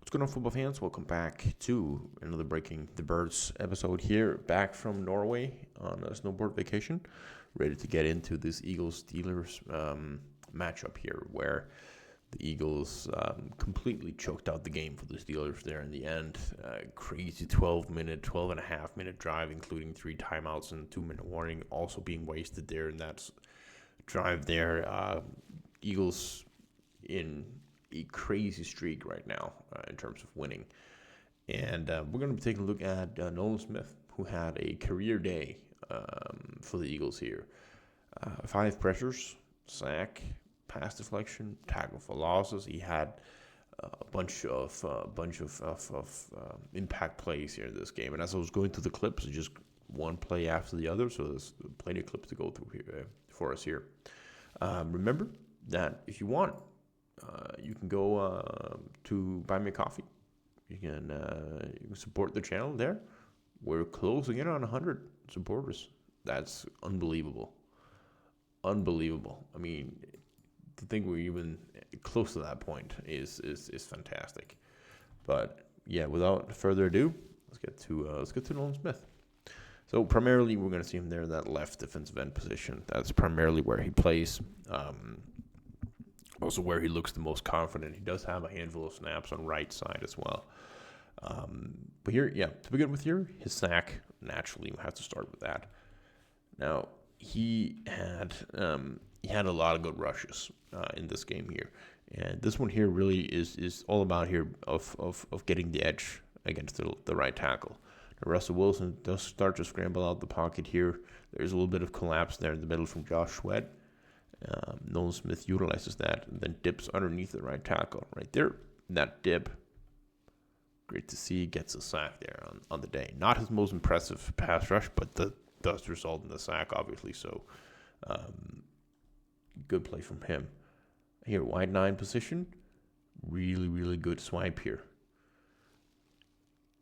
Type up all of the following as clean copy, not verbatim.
What's going on, football fans? Welcome back to another Breaking the Birds episode here, back from Norway on a snowboard vacation, ready to get into this Eagles-Steelers matchup here, where the Eagles completely choked out the game for the Steelers there in the end. Crazy 12 and a half minute drive, including 3 timeouts and 2-minute warning, also being wasted there in that drive there. Eagles in a crazy streak right now in terms of winning. And we're going to be taking a look at Nolan Smith, who had a career day for the Eagles here. 5 pressures, sack, pass deflection, tackle for losses. He had a bunch of impact plays here in this game. And as I was going through the clips, just one play after the other, so there's plenty of clips to go through here for us here. Remember that if you want, you can go to buy me a coffee. You can support the channel there. We're closing in on 100 supporters. That's unbelievable. Unbelievable. I mean, to think we're even close to that point is fantastic. But yeah, without further ado, let's get to Nolan Smith. So primarily, we're going to see him there in that left defensive end position. That's primarily where he plays. Also where he looks the most confident. He does have a handful of snaps on right side as well. But here, yeah, to begin with here, his sack, naturally, we have to start with that. Now, he had a lot of good rushes in this game here. And this one here really is all about here of getting the edge against the right tackle. Now, Russell Wilson does start to scramble out the pocket here. There's a little bit of collapse there in the middle from Josh Sweat. Nolan Smith utilizes that and then dips underneath the right tackle right there. That dip, great to see, gets a sack there on the day. Not his most impressive pass rush, but does result in the sack, obviously. So, good play from him. Here, wide 9 position, really, really good swipe here.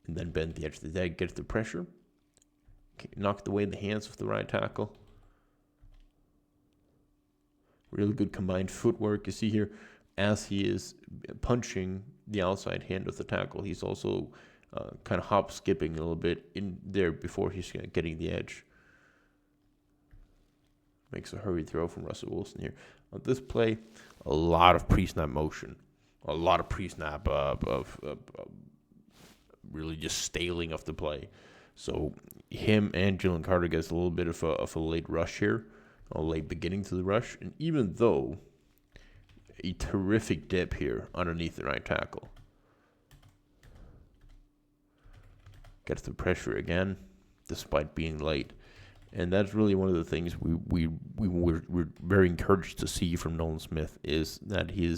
And then bend the edge of the day, gets the pressure, knocked away the hands of the right tackle. Really good combined footwork. You see here, as he is punching the outside hand of the tackle, he's also kind of hop-skipping a little bit in there before he's getting the edge. Makes a hurried throw from Russell Wilson here. On this play, a lot of pre-snap motion. A lot of pre-snap of really just staling of the play. So him and Jalen Carter gets a little bit of a late rush here. A late beginning to the rush, and even though a terrific dip here underneath the right tackle. Gets the pressure again, despite being late. And that's really one of the things we're very encouraged to see from Nolan Smith is that he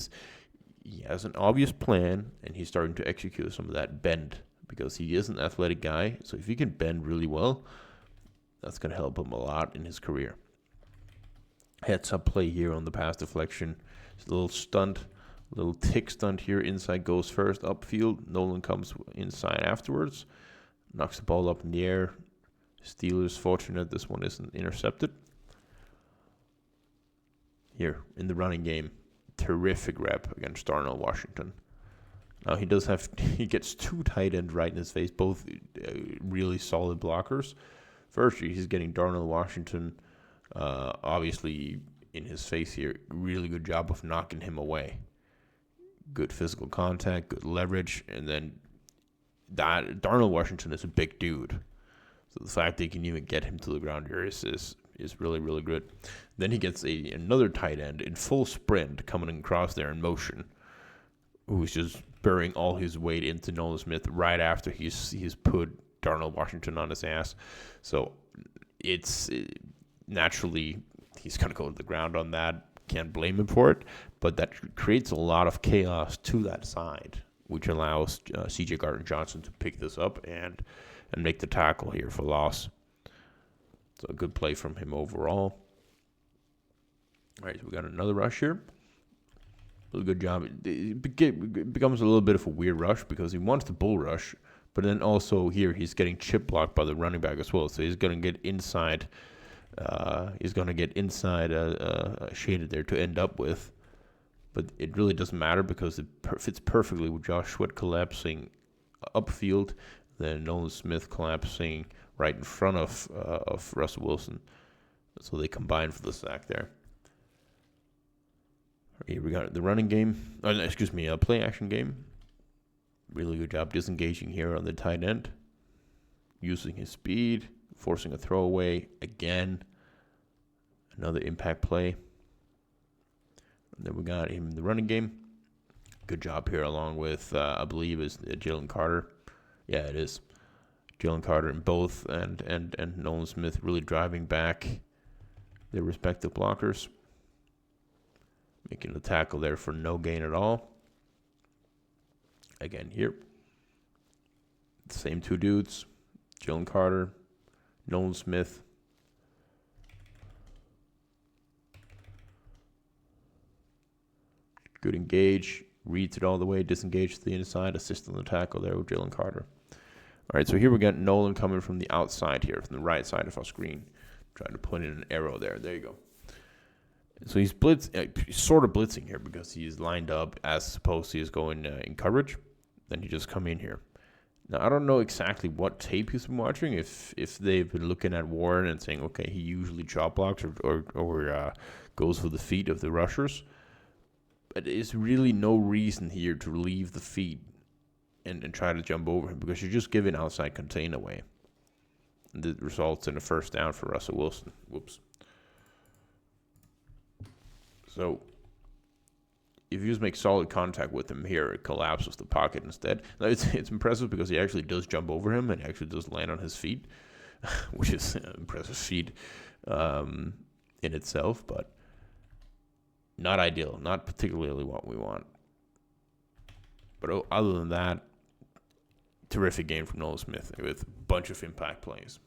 has an obvious plan, and he's starting to execute some of that bend because he is an athletic guy. So if he can bend really well, that's going to help him a lot in his career. Heads up play here on the pass deflection. It's a little stunt, a little tick stunt here. Inside goes first, upfield. Nolan comes inside afterwards. Knocks the ball up in the air. Steelers fortunate this one isn't intercepted. Here in the running game, terrific rep against Darnell Washington. Now he gets 2 tight ends right in his face, both really solid blockers. First, he's getting Darnell Washington obviously in his face here. Really good job of knocking him away. Good physical contact, good leverage, and then Darnell Washington is a big dude. So the fact they can even get him to the ground here is really, really good. Then he gets another tight end in full sprint coming across there in motion, who's just burying all his weight into Nolan Smith right after he's put Darnell Washington on his ass. So naturally, he's going to go to the ground on that. Can't blame him for it. But that creates a lot of chaos to that side, which allows C.J. Gardner-Johnson to pick this up and make the tackle here for loss. So a good play from him overall. All right, so we got another rush here. Really good job. It becomes a little bit of a weird rush because he wants the bull rush, but then also here he's getting chip blocked by the running back as well. So he's going to get inside. Shaded there to end up with But it really doesn't matter because it fits perfectly with Josh Sweat collapsing upfield, then Nolan Smith collapsing right in front of Russell Wilson. So they combine for the sack there. Here we got the running game. Play action game. Really good job disengaging here on the tight end. Using his speed, forcing a throwaway again. Another impact play. And then we got him in the running game. Good job here, along with, I believe, is Jalen Carter. Yeah, it is. Jalen Carter and both, and Nolan Smith really driving back their respective blockers. Making the tackle there for no gain at all. Again here. The same two dudes. Jalen Carter, Nolan Smith. Good engage. Reads it all the way. Disengage to the inside. Assist on the tackle there with Jalen Carter. All right, so here we got Nolan coming from the outside here, from the right side of our screen. Trying to put in an arrow there. There you go. So he's sort of blitzing here because he's lined up as supposed he is going in coverage. Then he just come in here. Now, I don't know exactly what tape he's been watching, if they've been looking at Warren and saying, okay, he usually chop blocks or goes for the feet of the rushers. But there's really no reason here to leave the feet and try to jump over him because you're just giving outside contain away. And it results in a first down for Russell Wilson. Whoops. So if you just make solid contact with him here, it collapses the pocket instead. Now, it's impressive because he actually does jump over him and actually does land on his feet, which is an impressive feat in itself, but not ideal, not particularly what we want. But other than that, terrific game from Nolan Smith with a bunch of impact plays.